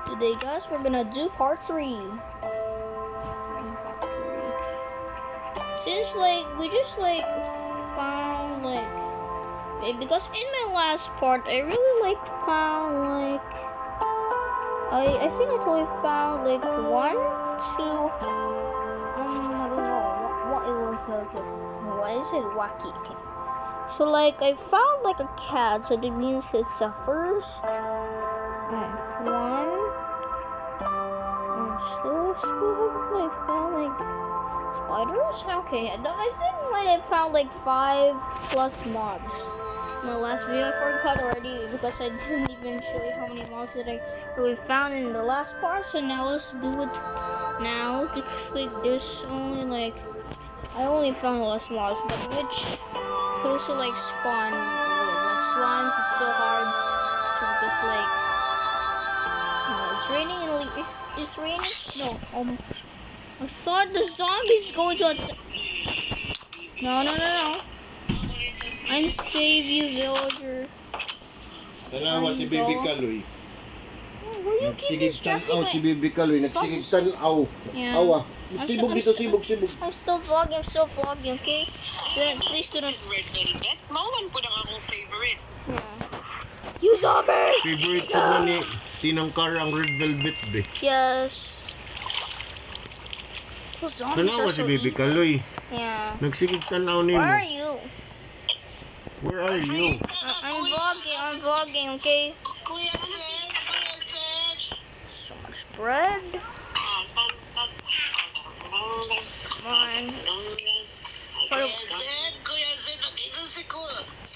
Today, guys, we're gonna do part 3. Since we just found because in my last part I really found I think I totally found 1, 2 I don't know what it was. Okay, why is it wacky? Okay, so I found a cat, so that means it's the first. One. Still haven't found spiders. Okay, I think I found 5 plus mobs. My last video I forgot already because I didn't even show you how many mobs that I really found in the last part. So now let's do it now because there's only I only found less mobs, but which could also spawn slimes. It's so hard to because it's raining and it's raining. No, I thought the zombies going to attack. No. I'm save you, villager. Tanawa si Baby Kaloy. Will you keep distracting si Baby Kaloy. Nagsigig tanaw. Yeah. Awa. Sibog dito, sibog. I'm still vlogging, okay? Please do not. Red Velvet? Mawan po na akong favorite. Yeah. You zombie! Favorite food na ni Tinangkar ang Red Velvet, be. Yes. Those zombies Tanawa are si so Baby evil. Kaloy. Yeah. Nagsigig tanaw ni mo. Where are you? Where are you? I'm vlogging, okay? Kuya Ted! So much bread. Come on. Kuya Zed, nag-igal si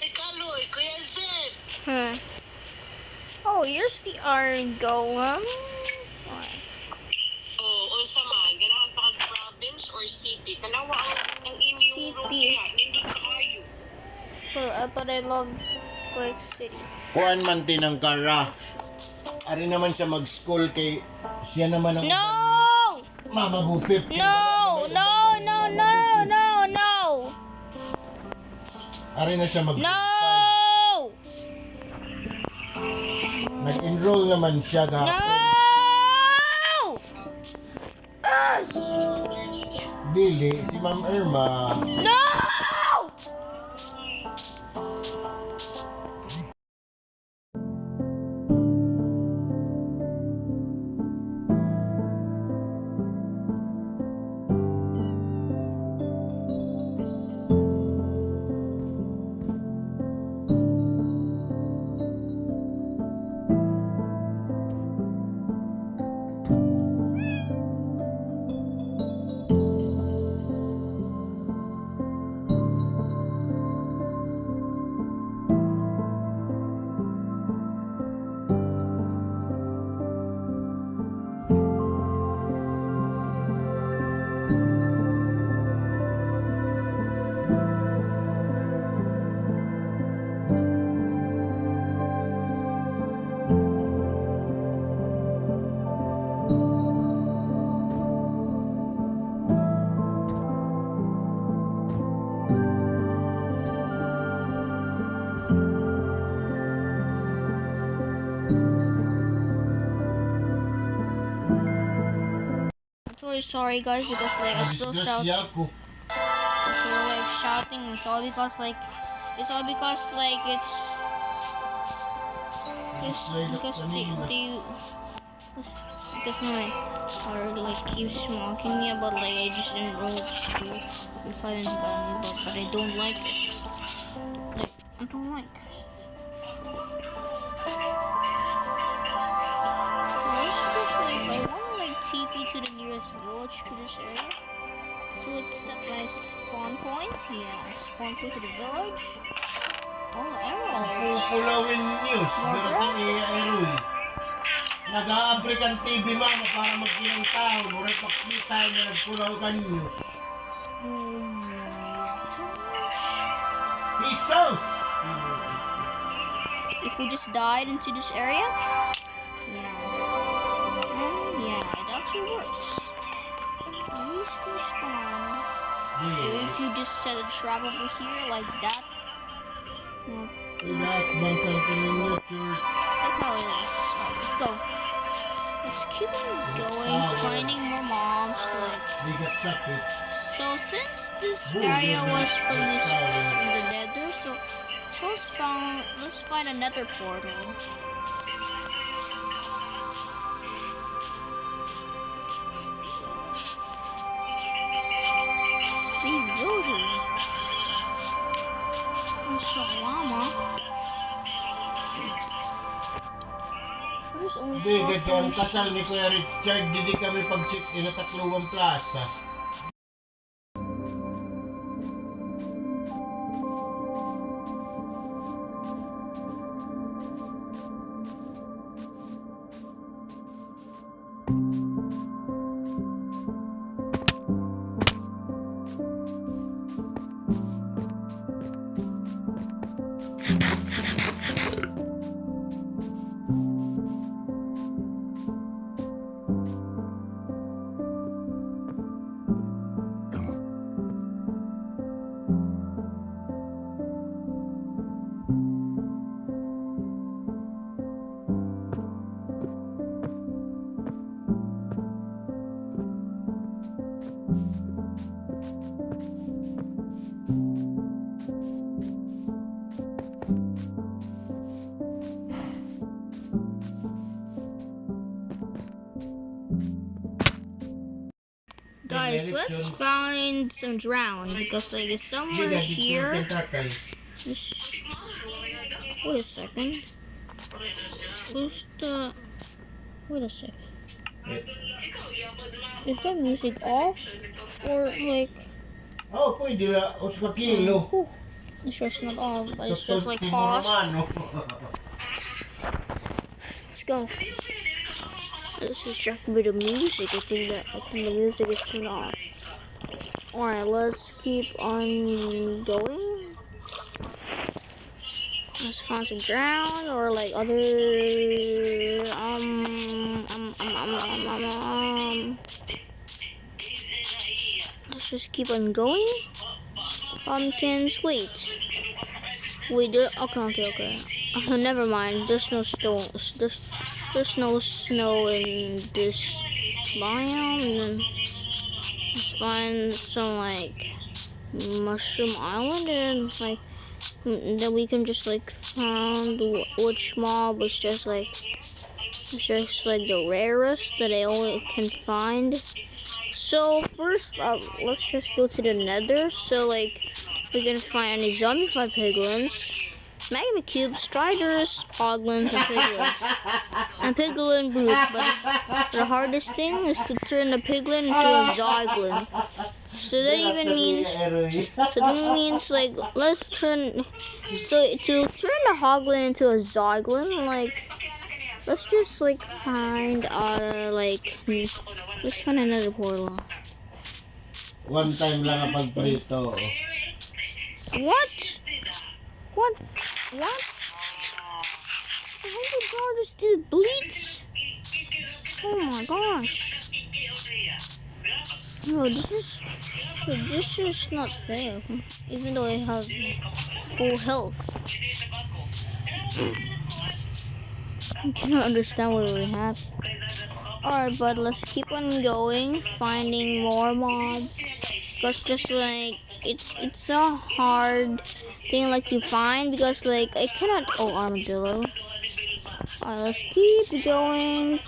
Kaloy, Kuya Zed! Oh, here's the iron golem. Unsa man, ganahan pa kag province or city? Kanawa ang inyong City. nindot kaayo. But I love city. Kuan man Tinangkara. Ari naman siya mag-school kay siya naman ang No! Mama Bupip. No! Ari na siya mag No! Nag-enroll naman siya No! Dili si Ma'am Irma. No! Really sorry guys because I'm still shouting. Okay, shouting. It's all because it's because my daughter keeps mocking me about I just enrolled to be 5 and but I don't like it. I don't like. I want TP to the nearest village to this area. So it's set my spawn point. Yeah, spawn point to the village. Oh, emeralds. Pulawin news. Darating Eroy. Nag-a-abri kang TV mama para magkinang tao. Muray pakita na nagpulaw ka news. Pesos! If we just died into this area? Yeah, it actually works. Useful spawn. So if you just set a trap over here like that. That's how it is. Alright, let's go. Just keep on going, finding more mobs. Like, Bigat sapit. so since this area was from the Nether, so let's find another portal. These villagers. I saw a llama. First only Hindi, saw kasi ang kasal ni Kuya Richard, hindi kami pag-check-in at Tacloban Plaza. Guys, let's find some drowned because like it's somewhere here. Wait a second. Wait a second. Is that music off? Or like... Oh, pwede la. O sa kilo. It's just not off, but it's just like paused. Let's go. Let's distract me with the music. I think the music is turned off. Alright, let's keep on going. Let's find some ground or like other let's just keep on going. Pumpkins, wait, okay. Never mind. There's no snow. There's no snow in this biome. And let's find some like mushroom island and like then we can just like find which mob was just like the rarest that I only can find. So first let's just go to the Nether so like we can find any zombified piglins, magma cubes, striders, poglins, and piglins. And piglin booth, but the hardest thing is to turn the piglin into a zoglin. So that even means like let's turn to turn the hoglin into a zoglin, like let's just like find let's find another portal. One time lang ang pagprito. What? Oh my god, this dude bleeds. Oh my gosh. No, this is not fair. Even though I have full health. I cannot understand what really happened. Alright, but let's keep on going, finding more mobs. Because just like it's a hard thing like to find because like I cannot. Oh, armadillo. Alright, let's keep going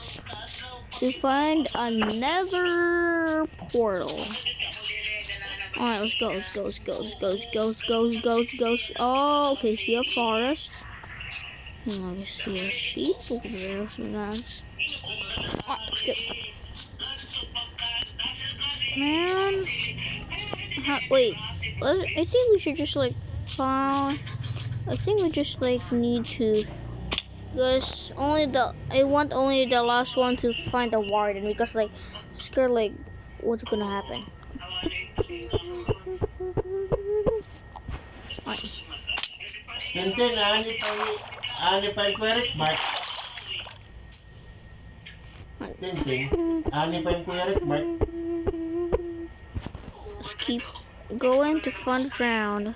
to find another portal. Alright, let's go. Oh, okay, see a forest. I can see a sheep over there, some guys. Alright, let's go. Man. Wait, I think we should just like find. I think we just like need to. Because I want only the last one to find the warden because like I'm scared like what's gonna happen. Tintin, ani pa yung Kuya Rickmart. Tintin, ani pa yung Kuya Rickmart. Let's keep going to find ground.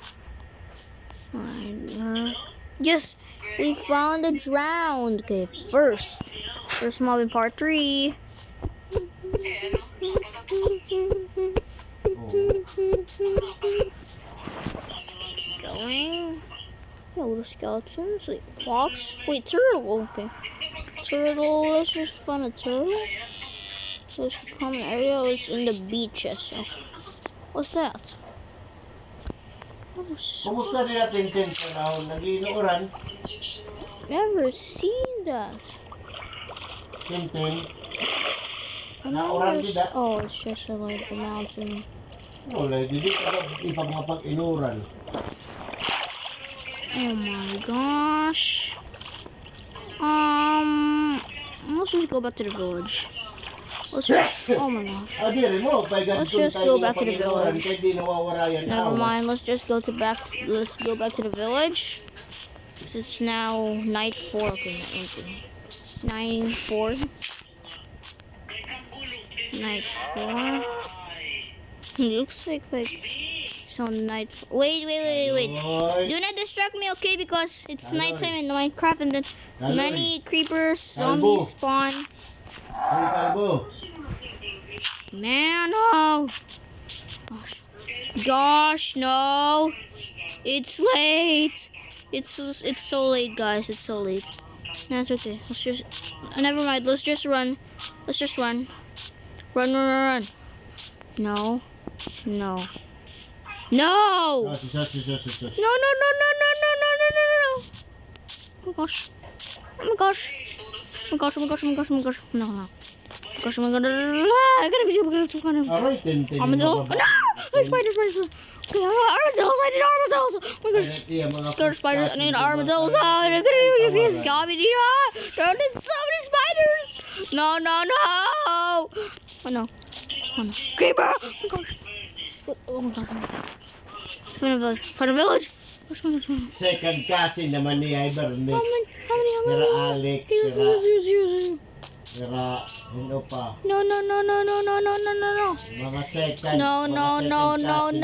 Yes, we found the drowned. Okay, first First mob in part 3. Going. Yeah, little skeletons. Wait, fox? Wait, turtle. Okay. Turtle. Let's just find a turtle. This common area is in the beaches. So. What's that? Kumusta din natin din panahon? Nag-iinuuran? Never seen that. Tintin? I Nauran never din that? Oh, it's just like a mountain. Wala, hindi ka ipag mapag-inuran. Oh my gosh. Let's just go back to the village. Let's just, oh my gosh. Adiri mo, Let's just go back to the village. Kaya di nawawarayan Never awas. mind. Let's go back to the village. It's now night 4. Okay, 9/4. Night 4. It looks like so night. Wait. Oy. Do not distract me, okay? Because it's Aloy. nighttime in Minecraft, and then Aloy. many creepers, Kalbo. zombies spawn. Ay, kalbo. Man, no. Gosh, no. It's late. It's so late, guys. It's so late. No, it's okay. Let's just. Never mind. Let's just run. Let's just run. Run. No. No. No. Sus. No. Oh my gosh. Oh my gosh. No. Gosh, oh my god. I gotta be some kind of Aray, tintin. armadillo. No! Spiders. Okay, armadillos. I need armadillos. Oh my gosh. Scared of spiders. I need armadillos. I gotta be Scabby. There are so many spiders. No. Oh no. Creeper. Oh my gosh. Oh my god. Find a village. Second cousin naman ni Ivermix. How many? Sira Alex, Use. sira, ano pa? No. Mga second. No. mga second cousin.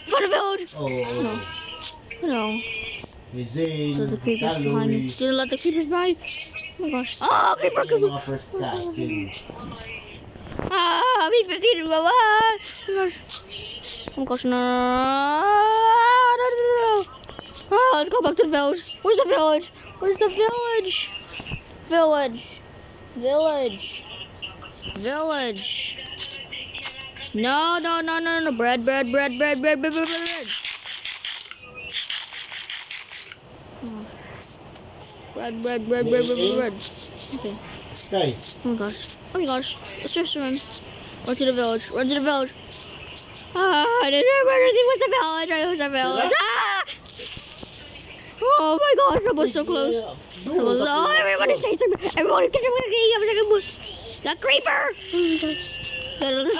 Find a village. Oo. No. Si Zane, So the si creepers behind me. Kaloy. Didn't let the creepers behind. Oh my gosh. Oh, creeper. Mga first cousin. B15. Oh my gosh. No. Oh, let's go back to the village. Where's the village? Village. No. Bread. Bread. Okay. Kay, Oh my gosh. Let's just run. Run to the village. I didn't remember what's the village. Ah! Oh my gosh, that was so close. Oh, everybody say something. Everybody get something. The creeper.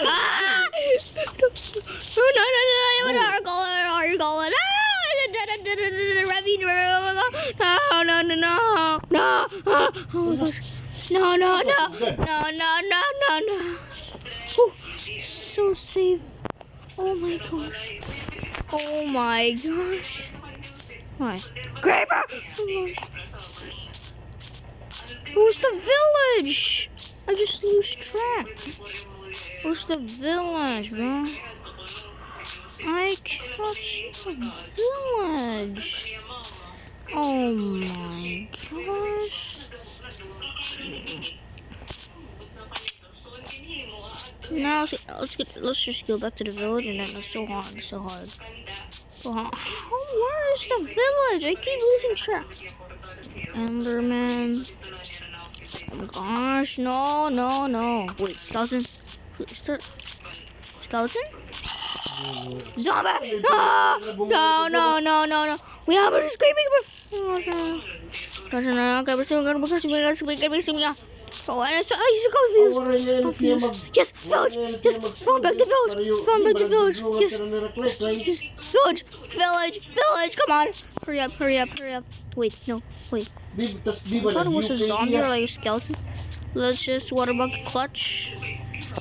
Ah! No. Where are you going? No. Oh my gosh. No. Ooh, so safe. Oh my gosh. Why? Creeper! Oh my gosh. Where's the village? I just lose track. Where's the village, bro? I cannot see the village. Oh my gosh. Now let's just go back to the village, and then it's so hard. Where is the village? I keep losing track. Enderman. Oh my gosh, no. Wait, skeleton? Skeleton? Zombie! No. We have a screaming. Oh, I'm so confused. Yes, village. Yes, phone back to village. Yes. Village. Come on. Hurry up. Wait. di I ba thought it was a nag-UK zombie or niya? like a skeleton. Let's just water bucket clutch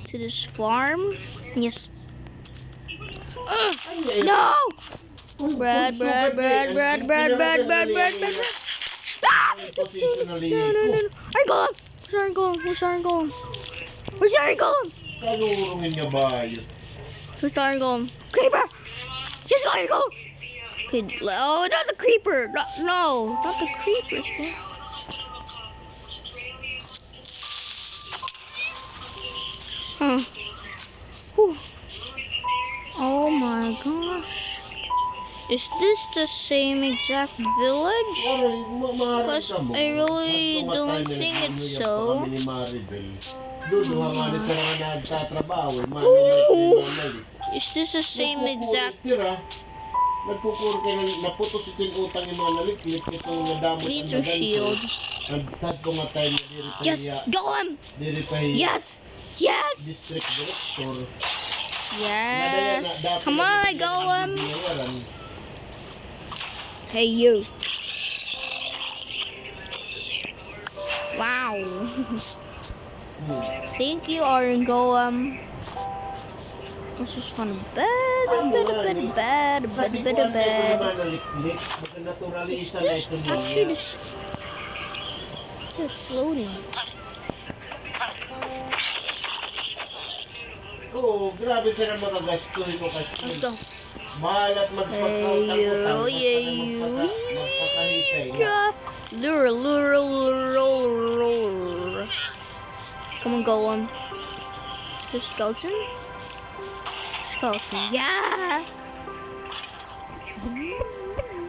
to this farm. Yes. No! Bread. Yung position na liit No. ko. Iron Golem! Where's Iron Golem? Where's the Iron Golem? Kanurungin niya ba yun? Where's the Iron Golem? Creeper! Just Iron Golem! Okay, oh, not the creeper! No, not the creepers, man. Huh. Whew. Oh my gosh. Is this the same exact village? Because I really don't think it's so. Is this the same exact? Nagkukur kayo naputos ito yung utang yung mga naliklik itong nadamot Need to shield. Nagtad ko nga tayo Yes, Golem! Yes! Yes! District Director. Yes! Come on, Golem! Hey, you. Wow. Thank you, Iron Golem. This is fun. Bed. Kasi kung ano yung mga naliklik, magka-naturalisa na ito How should this? They're floating. Oo, grabe ka na makagastuhin mo kasi. Let's go. Mahal at magpagkakutang. Lure. Come on, Golem. Is this skeleton? Yeah!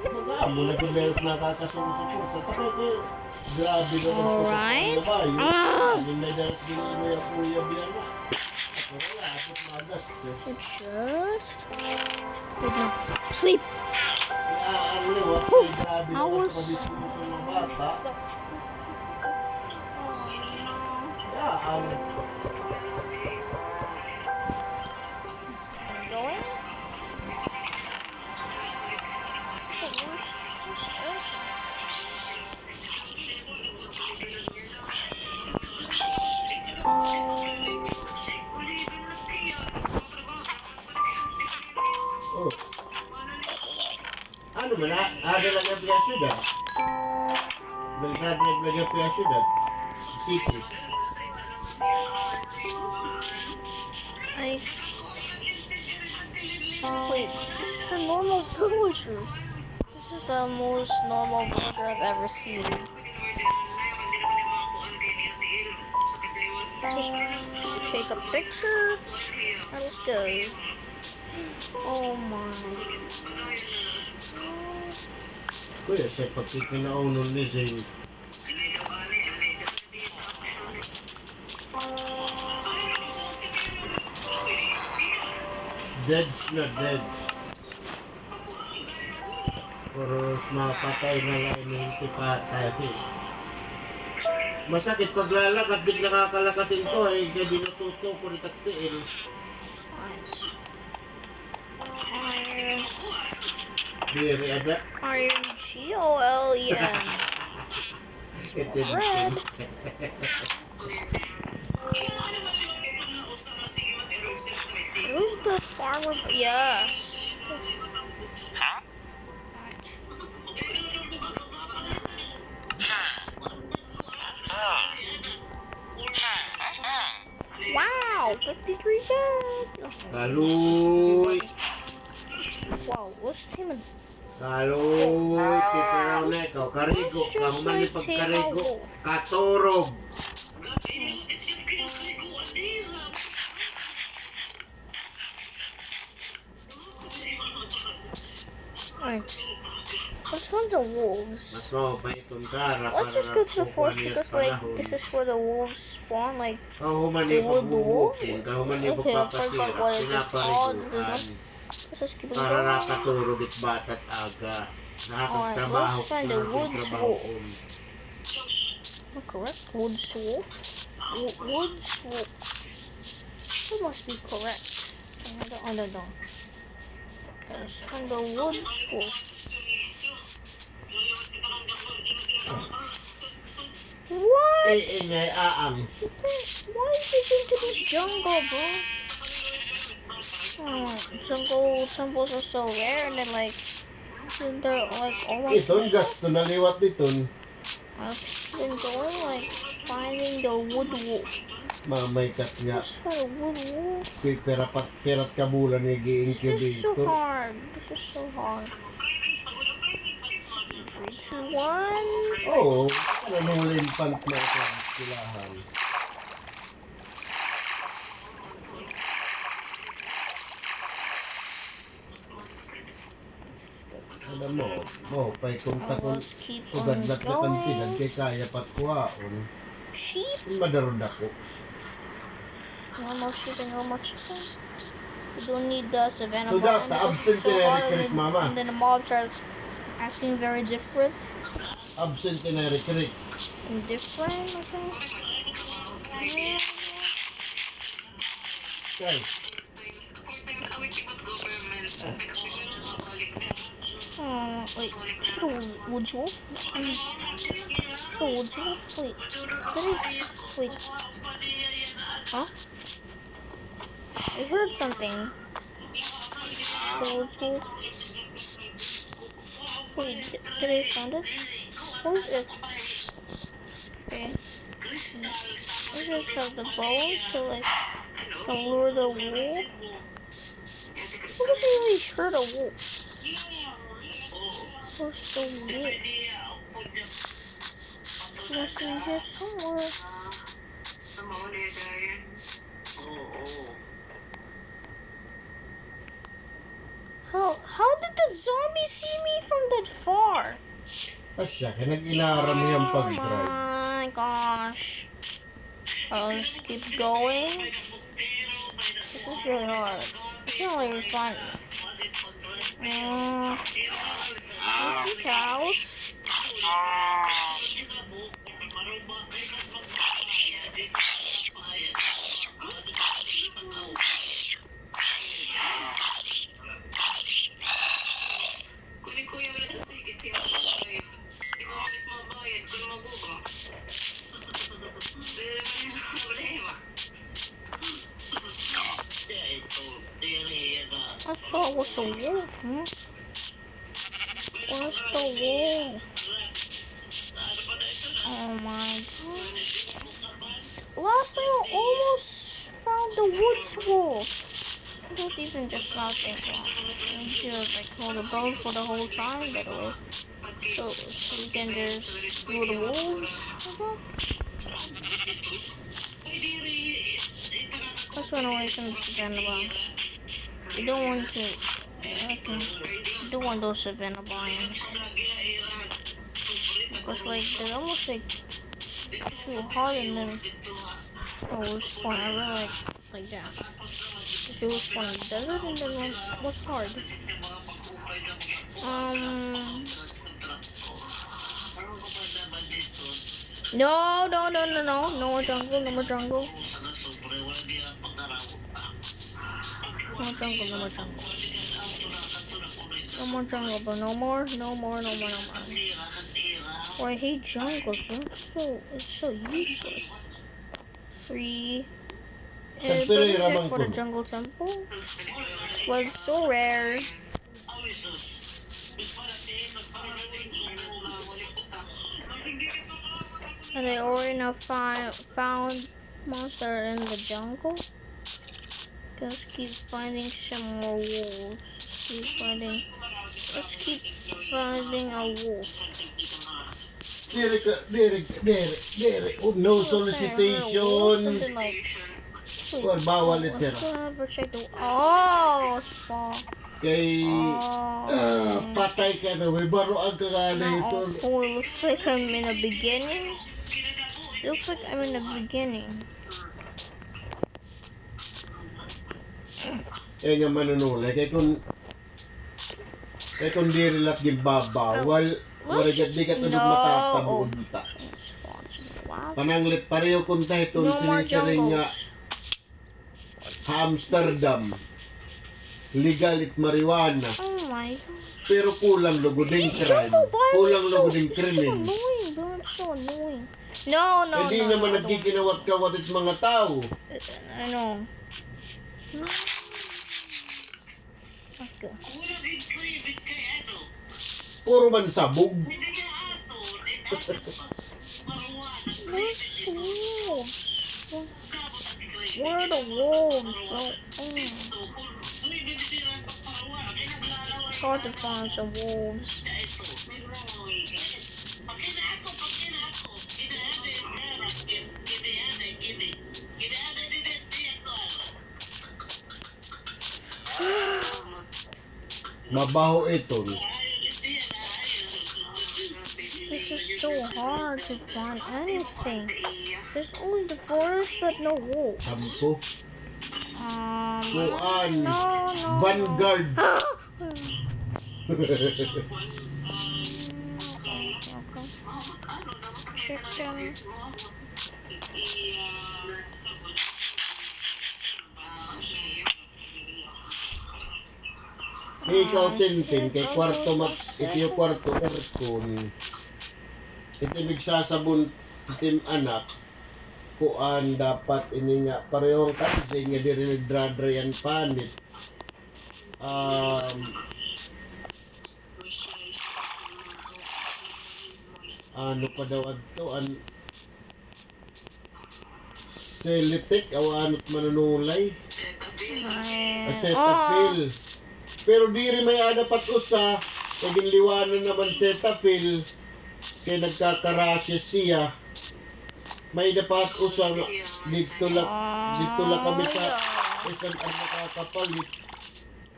Mag-aamo na kung meron nakakasumusuport. Grabe na Alright. May daras din mo yung kuya biyama. Wala, apos magastos. Just... Sleep! Ano liwat, ay grabe na I was- pagpadiskuso ng bata. Going? Oh. Ano man, ada lang yung pia syudad. Belgrad lagi yung pia syudad. City. Wait, this is a normal villager. This is the most normal villager I've ever seen. Just take a picture. And let's go. Oh my. Kuya, sa pagkikinaunon ni Zane. Deads na deads. Puro mapatay na lang hindi patay. Masakit pag lalakad, di nakakalakatin to eh. Kaya di natuto ko ni taktiin. Diri ada. IronGolem. Red. Who's the farmer? Yes. Wow, 53 bed. Kaluy. Wow, what's the team? Kaluy. Kiparaw na ikaw. Karigo. Kahuman ni pagkarigo. Katurog. Alright. Let's run the wolves. Let's Let's just go to the forest because, like, this is where the wolves spawn. Like, okay, I forgot what it is called. Let's just keep it para going. nakaturog at bata't aga. Nakakagtrabaho let's find the woods wolf. trabaho. Am I correct? Woods wolf? Woods wolf. That must be correct. I don't know. Okay, let's find the woods wolf. What? Ingay aang. Why is this into this jungle, bro? Oh, jungle temples are so rare, and then like, they're like, oh my Iton, gosh. gasto na liwat diton. I've been going like finding the wood wolf. Mamay kat nga. What's that, a wood wolf? Pirat ka bulan ni This is so gi-incubator. hard. This is so hard. 3, 2, 1. Oo, nanulin pant na ito ang silahan. Alam mo, pa'y kung takon Let's keep sugad on lat na kantinan going. kay kaya pat kuhaon. Sheep? Madarod ako. No more sheep and no more chicken. We don't need the savannah So that, because absent it's so hard Eric, mama. and then the mobs are acting very different. Abcentenary creek. Different, okay? Okay. Wait, is it a wood wolf? Is it a wood wolf? Wait. Huh? I heard something. The wood wolf. Wait, did I find it? What is it? Okay. I just have the bow to like to lure the wolf. What does I really hurt a wolf? Where's the wolf? Must be here somewhere. How did the zombie see me from that far? Asya, kaya nag-inara mo yung Oh pag-drive. my gosh. Let's keep going. This is really hard. It's not really fun. Let's see cows. I thought it was a wolf, huh? Where's the wolf? Oh my gosh. Last time I almost found the woods wolf. I don't even just not think like hold a bow for the whole time, by the way. So we can just do the wolves. Let's run away from the savannah biomes. We don't want to. Okay. We don't want those savannah biomes. Because like they're almost like too hard and then we'll spawn. I really like that. If it was spawn in the desert and then what's hard? No more jungle. No more jungle. No more jungle, bro. No more. Oh, I hate jungles, bro. It's so useless. 3. For the jungle temple was so rare. And I already now found monster in the jungle. Let's keep finding some more wolves. Let's keep finding a wolf. Derek. No solicitation. Or bawal ito. Oh, spawn. Kay patay ka na. May baroan ka nga na ito. Oh, it looks like I'm in the beginning. Eh nga manunulay. Kaya kung di rilat gimbabawal, wala di ka tulog matatabuunta. Pananglit pareho kung tayo itong sinisaring nga Amsterdam. Legalit marijuana. Oh my gosh. Pero kulang luguding crime. Kulang luguding krimen. So annoying. No. Hindi naman nagkikinawat-kawat at mga tao. I know. Okay. Puro man sabog. There's wolves. Where are the wolves? It's hard to find some wolves. Mabaho ito. This is so hard to find anything. There's only the forest, but no wolves. Sampo. Kuan. No. Vanguard. Chicken. Ikaw Tintin, kay kwarto ito yung kwarto aircon. Ito nagsasabon itim anak. Kuan dapat ini nga parehong kasi nga diri nagdradrayan panit. Ano pa daw adto Celitic awanot manunulay. Cetaphil. Pero diri may dapat usa kay ginliwanan naman Cetaphil kay nagkakarasya siya. May dapat usa dito la kami ka isang ang nakakapalit.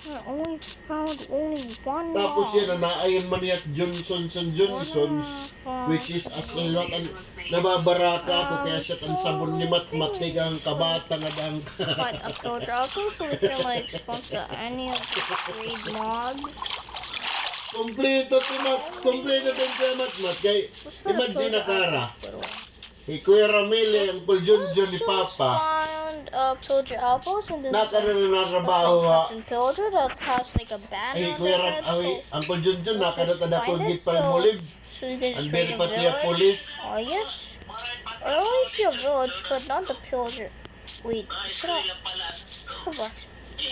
I only found only one. Tapos yan naayon man niya Johnson's which is as a lot ang nababaraka ako kaya siya ang sabon ni matmatik ang kabata nga dang. But a filter also, so we can like sponsor any of the trade mobs. Kompleto din kaya matmat kay imagine na kara. Kuya Ramil ang Puljunjun ni Papa. Found pillager apples and then Nakarabaho ha. pillager that has like a banner. Kuya Ramil ang Puljunjun nakadata ko git palmolib. So you can Ang just very raid a pati ang village. pulis. Oh yes. I only see a village, but not the pillager. Wait, should I?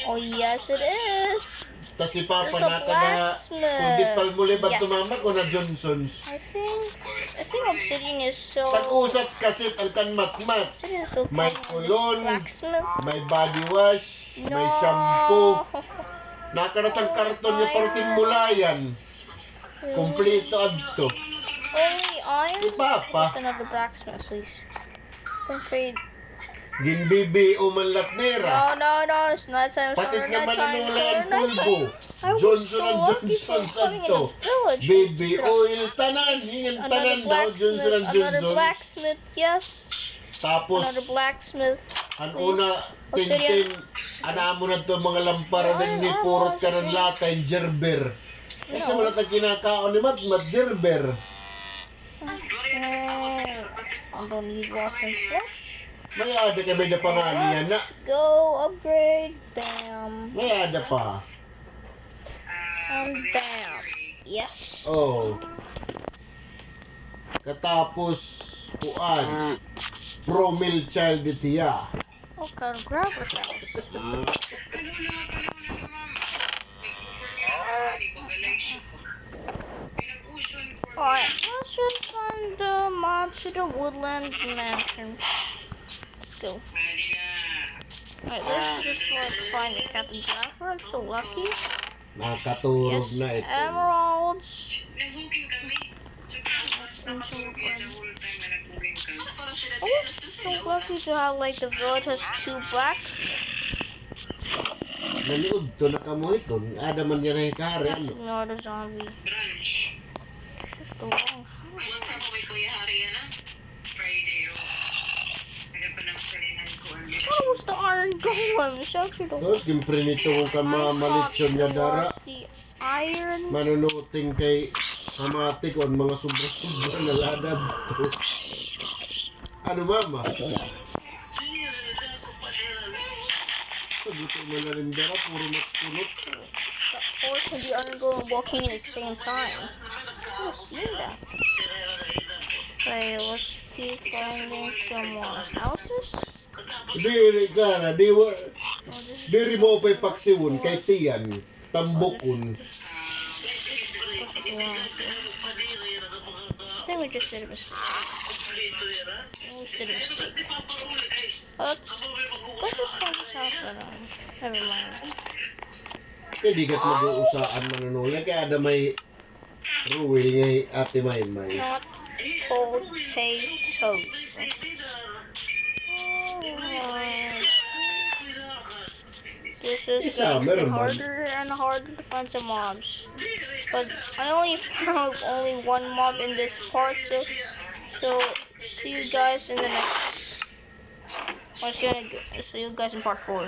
Oh yes, it is. Tas si Papa There's a nakada blacksmith. kung git palmolib at Yes. tumama ko na Johnson's. I think obsidian is so. Pag-usat kasit ang kan matmat. Obsidian is so. May common. kulon, Blacksmith. may body wash, No. may shampoo. Nakaratang karton niya parutin mulayan. Kompleto adto. Only iron. Si Papa. Just another blacksmith, please. Don't trade. Ginbibi o manlatnera. No, it's nighttime. Patit nga Nighttime. manunulay ang Nighttime. pulbo. I was Johnson so and lucky Johnson for coming in adto. a village. Baby oil tanan, hingan tanan daw Johnson and Another Johnson. blacksmith, yes. Tapos Another blacksmith. ang una tintin ana mo na to mga lampara na ni purot ka ng lata yung gerber. Kasi wala tayong kinakaon ni Matmat gerber. I don't need rotten flesh. May ada kami na panganian na. Go upgrade. Bam. May ada pa. And bam. Yes. Oh. Katapos kuan pro mill child itiya. Okay, grab her house. Alright, let's just find the mob to the woodland mansion. Go. Alright, let's just like find the Captain Jaffer. I'm so lucky. Nakaturog Yes, na ito. emeralds. Nag-booking Oh, so lucky to have like the village has 2 blacks. Naliod to na kamo ito. Ada man yan ay kare Let's ano. ignore the zombie. Branch. It's just the wrong house. Wala sa mo may Kuya Hari yan ah. Friday o. Nagpapanang salinan ko. That was the iron golem. It's actually the Tapos gimprinito ko ka mga malitsyon niya dara. The iron. Manunuting kay amati ko ang mga sobra-sobra na ladab to. Ano mama? Sagutin mo na rin dara, puro matpunot. The horse and the iron golem walking at the same time. I've seen that. Okay, let's keep finding some more houses. Diri ka di Oh, this is diri mo pa'y paksiwon kay tiyan, tambukon. I think we just did a mistake. Let's do this. Let's just find this house around. Never mind. Kaya di kat mag-uusaan manunulay. Kaya ada may ruwil ngay ate may. Not potatoes. This is getting harder and harder to find some mobs. But I only found only one mob in this part, so see you guys in the next. See you guys in part 4.